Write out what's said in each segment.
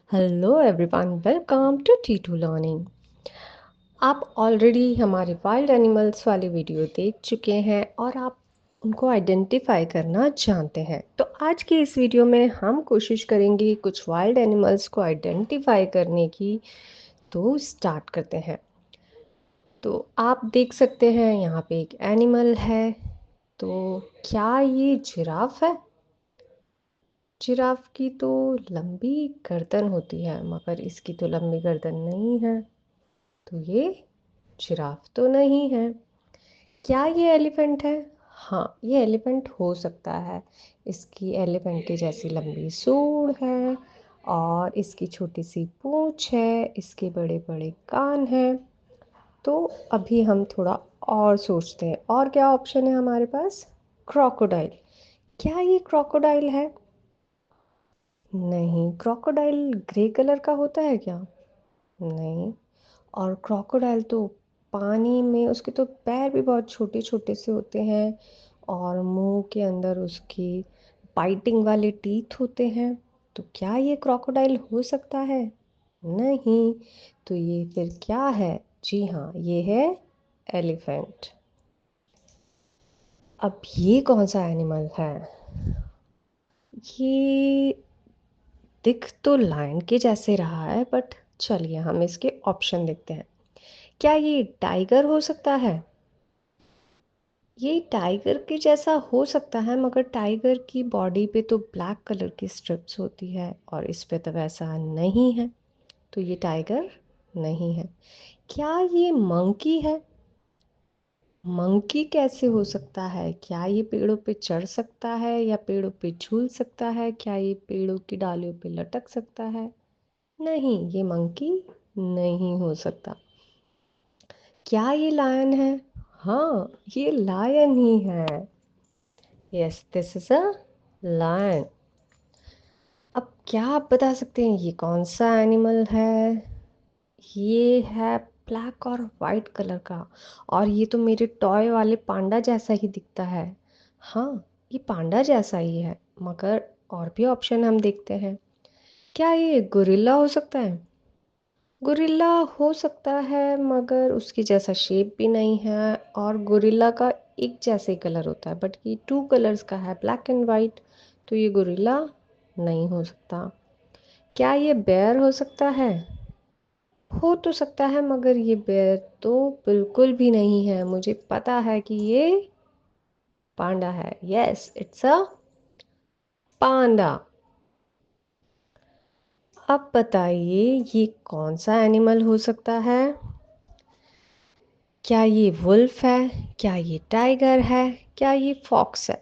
Hello everyone, welcome to T2 learning. आप already हमारे wild animals वाली वीडियो देख चुके हैं और आप उनको आइडेंटिफाई करना जानते हैं। तो आज की इस वीडियो में हम कोशिश करेंगे कुछ वाइल्ड एनिमल्स को आइडेंटिफाई करने की। तो स्टार्ट करते हैं। तो आप देख सकते हैं यहाँ पे एक एनिमल है। तो क्या ये जिराफ है? जिराफ की तो लंबी गर्दन होती है, मगर इसकी तो लंबी गर्दन नहीं है। तो ये जिराफ तो नहीं है। क्या ये एलिफेंट है? हाँ, ये एलिफेंट हो सकता है। इसकी एलिफेंट की जैसी लंबी सूंड है और इसकी छोटी सी पूंछ है, इसके बड़े बड़े कान हैं। तो अभी हम थोड़ा और सोचते हैं, और क्या ऑप्शन है हमारे पास? क्रोकोडाइल। क्या ये क्रोकोडाइल है? नहीं। क्रोकोडाइल ग्रे कलर का होता है क्या? नहीं। और क्रोकोडाइल तो पानी में, उसके तो पैर भी बहुत छोटे छोटे से होते हैं और मुंह के अंदर उसकी बाइटिंग वाले टीथ होते हैं। तो क्या ये क्रोकोडाइल हो सकता है? नहीं। तो ये फिर क्या है? जी हाँ, ये है एलिफेंट। अब ये कौन सा एनिमल है? ये दिख तो लायन के जैसे रहा है, बट चलिए हम इसके ऑप्शन देखते हैं। क्या ये टाइगर हो सकता है? ये टाइगर के जैसा हो सकता है, मगर टाइगर की बॉडी पे तो ब्लैक कलर की स्ट्रिप्स होती है और इस पे तो वैसा नहीं है। तो ये टाइगर नहीं है। क्या ये मंकी है? मंकी कैसे हो सकता है? क्या ये पेड़ों पे चढ़ सकता है या पेड़ों पे झूल सकता है? क्या ये पेड़ों की डालियों पे लटक सकता है? नहीं, ये मंकी नहीं हो सकता। क्या ये लायन है? हाँ, ये लायन ही है। Yes, this is a lion. अब क्या आप बता सकते हैं ये कौन सा एनिमल है? ये है ब्लैक और वाइट कलर का, और ये तो मेरे टॉय वाले पांडा जैसा ही दिखता है। हाँ, ये पांडा जैसा ही है, मगर और भी ऑप्शन हम देखते हैं। क्या ये गोरिल्ला हो सकता है? गोरिल्ला हो सकता है, मगर उसकी जैसा शेप भी नहीं है और गोरिल्ला का एक जैसे ही कलर होता है, बट ये टू कलर्स का है, ब्लैक एंड वाइट। तो ये गोरिल्ला नहीं हो सकता। क्या ये बेयर हो सकता है? हो तो सकता है, मगर ये बेयर तो बिल्कुल भी नहीं है। मुझे पता है कि ये पांडा है। यस, इट्स अ पांडा। अब बताइए ये कौन सा एनिमल हो सकता है? क्या ये वुल्फ है? क्या ये टाइगर है? क्या ये फॉक्स है?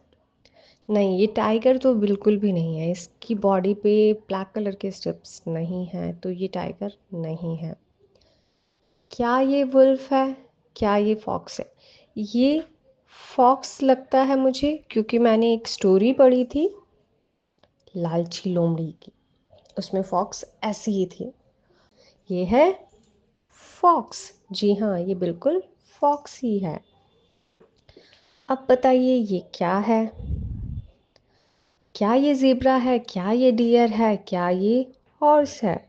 नहीं, ये टाइगर तो बिल्कुल भी नहीं है। इसकी बॉडी पे ब्लैक कलर के स्ट्रिप्स नहीं हैं, तो ये टाइगर नहीं है। क्या ये वुल्फ है? क्या ये फॉक्स है? ये फॉक्स लगता है मुझे, क्योंकि मैंने एक स्टोरी पढ़ी थी लालची लोमड़ी की, उसमें फॉक्स ऐसी ही थी। ये है फॉक्स। जी हाँ, ये बिल्कुल फॉक्स ही है। अब बताइए ये क्या है? क्या ये ज़ेब्रा है? क्या ये डियर है? क्या ये हॉर्स है?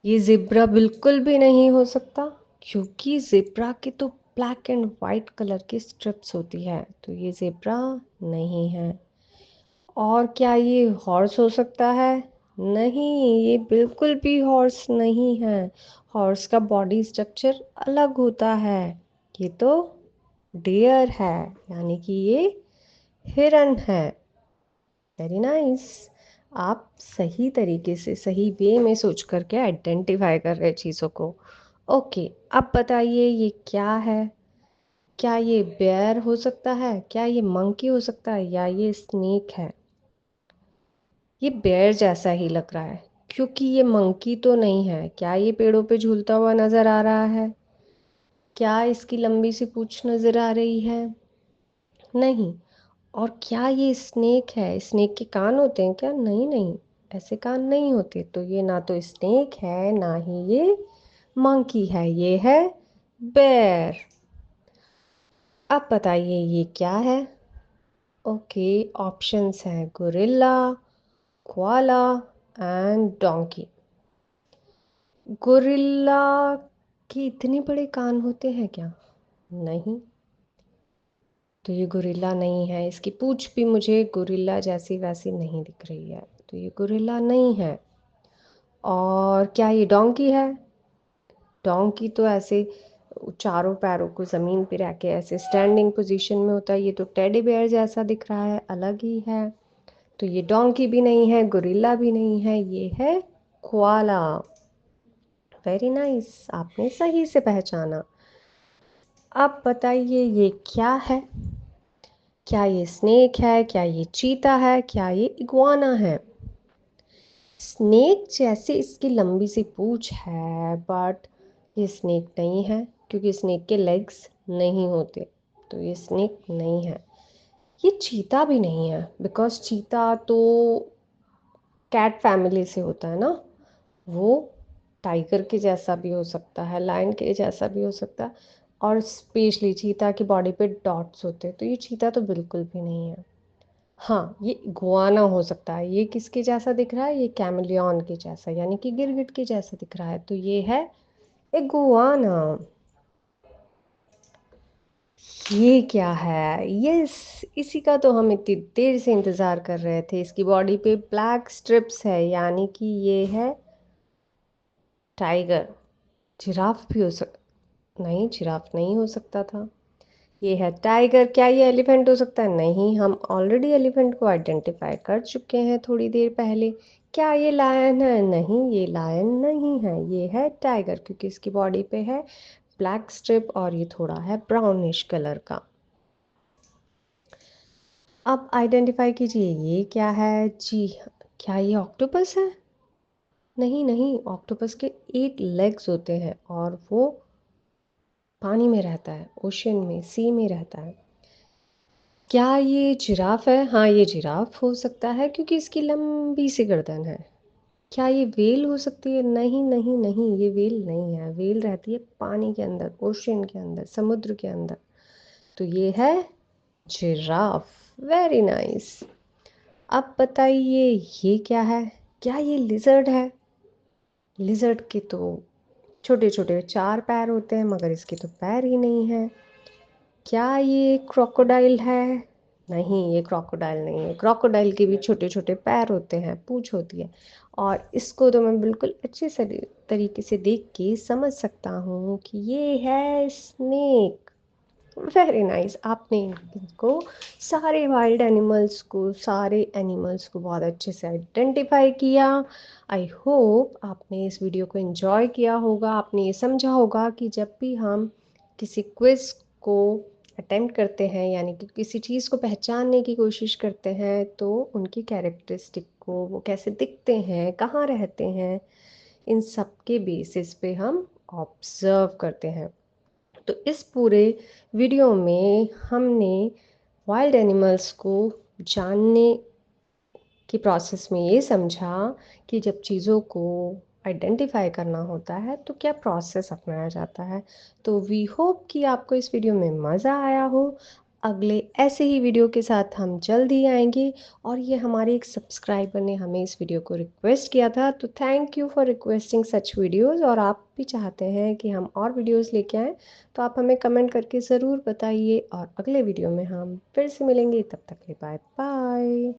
ये ज़ेब्रा बिल्कुल भी नहीं हो सकता, क्योंकि ज़ेब्रा के तो ब्लैक एंड वाइट कलर की स्ट्रिप्स होती है। तो ये ज़ेब्रा नहीं है। और क्या ये हॉर्स हो सकता है? नहीं, ये बिल्कुल भी हॉर्स नहीं है। हॉर्स का बॉडी स्ट्रक्चर अलग होता है। ये तो डियर है, यानी कि ये हिरन है। Very nice. आप सही तरीके से, सही वे में सोच करके आइडेंटिफाई कर रहे चीज़ों को। ओके, अब बताइए ये क्या है? क्या ये बेयर हो सकता है? क्या ये मंकी हो सकता है? या ये स्नेक है? ये बेयर जैसा ही लग रहा है, क्योंकि ये मंकी तो नहीं है। क्या ये पेड़ों पे झूलता हुआ नजर आ रहा है? क्या इसकी लंबी सी पूंछ नजर आ रही है? नहीं। और क्या ये स्नेक है? स्नेक के कान होते हैं क्या? नहीं नहीं, ऐसे कान नहीं होते। तो ये ना तो स्नेक है, ना ही ये मंकी है, ये है बेर। अब बताइए ये क्या है? ओके, ऑप्शंस हैं gorilla, koala, and donkey. Gorilla के इतने बड़े कान होते हैं क्या? नहीं, तो ये गोरिल्ला नहीं है। इसकी पूंछ भी मुझे गोरिल्ला जैसी वैसी नहीं दिख रही है, तो ये गोरिल्ला नहीं है। और क्या ये डोंकी है? डोंकी तो ऐसे चारों पैरों को ज़मीन पे रख के ऐसे स्टैंडिंग पोजीशन में होता है। ये तो टेडी बेयर जैसा दिख रहा है, अलग ही है। तो ये डोंकी भी नहीं है, गोरिल्ला भी नहीं है, ये है कोआला। वेरी नाइस, आपने सही से पहचाना। अब बताइए ये क्या है? क्या ये स्नेक है? क्या ये चीता है? क्या ये इग्वाना है? स्नेक जैसे इसकी लंबी सी पूंछ है, बट ये स्नेक नहीं है क्योंकि स्नेक के लेग्स नहीं होते, तो ये स्नेक नहीं है। ये चीता भी नहीं है बिकॉज चीता तो कैट फैमिली से होता है ना। वो टाइगर के जैसा भी हो सकता है, लायन के जैसा भी हो सकता है, और स्पेशली चीता की बॉडी पे डॉट्स होते हैं, तो ये चीता तो बिल्कुल भी नहीं है। हाँ, ये इग्वाना हो सकता है। ये किसके जैसा दिख रहा है? ये कैमलियन के जैसा, यानी कि गिरगिट के जैसा दिख रहा है, तो ये है इग्वाना। ये क्या है? यस, इसी का तो हम इतनी देर से इंतजार कर रहे थे। इसकी बॉडी पे ब्लैक स्ट्रिप्स है, यानी कि ये है टाइगर। जिराफ भी हो सक नहीं, जिराफ नहीं हो सकता था। ये है टाइगर। क्या ये एलिफेंट हो सकता है? नहीं, हम ऑलरेडी एलिफेंट को आइडेंटिफाई कर चुके हैं थोड़ी देर पहले। क्या ये लायन है? नहीं, ये लायन नहीं है, ये है टाइगर, क्योंकि इसकी बॉडी पे है ब्लैक स्ट्रिप और ये थोड़ा है ब्राउनिश कलर का। अब आइडेंटिफाई कीजिए ये क्या है जी। क्या ये ऑक्टोपस है? नहीं नहीं, ऑक्टोपस के 8 लेग्स होते हैं और वो पानी में रहता है, ओशियन में, सी में रहता है। क्या ये जिराफ है? हाँ, ये जिराफ हो सकता है क्योंकि इसकी लंबी सी गर्दन है। क्या ये व्हेल हो सकती है? नहीं नहीं नहीं, ये व्हेल नहीं है। व्हेल रहती है पानी के अंदर, ओशियन के अंदर, समुद्र के अंदर। तो ये है जिराफ। Very nice. अब बताइए ये क्या है? क्या ये लिजर्ड है? लिजर्ड के तो छोटे छोटे 4 पैर होते हैं, मगर इसके तो पैर ही नहीं है। क्या ये क्रोकोडाइल है? नहीं, ये क्रोकोडाइल नहीं है। क्रोकोडाइल के भी छोटे छोटे पैर होते हैं, पूंछ होती है। और इसको तो मैं बिल्कुल अच्छे से तरीके से देख के समझ सकता हूँ कि ये है स्नेक। वेरी नाइस, आपने इनको सारे एनिमल्स को बहुत अच्छे से आइडेंटिफाई किया। आई होप आपने इस वीडियो को एंजॉय किया होगा। आपने ये समझा होगा कि जब भी हम किसी क्विज को अटेम्प्ट करते हैं, यानी कि किसी चीज़ को पहचानने की कोशिश करते हैं, तो उनकी कैरेक्टरिस्टिक को, वो कैसे दिखते हैं, कहाँ रहते हैं, इन सब के बेसिस पे हम ऑब्जर्व करते हैं। तो इस पूरे वीडियो में हमने वाइल्ड एनिमल्स को जानने की प्रोसेस में ये समझा कि जब चीज़ों को आइडेंटिफाई करना होता है तो क्या प्रोसेस अपनाया जाता है। तो वी होप कि आपको इस वीडियो में मज़ा आया हो। अगले ऐसे ही वीडियो के साथ हम जल्द ही आएंगे। और ये हमारे एक सब्सक्राइबर ने हमें इस वीडियो को रिक्वेस्ट किया था, तो thank you for requesting such videos. और आप भी चाहते हैं कि हम और वीडियोस लेके आएँ, तो आप हमें कमेंट करके ज़रूर बताइए। और अगले वीडियो में हम फिर से मिलेंगे, तब तक के लिए बाय बाय।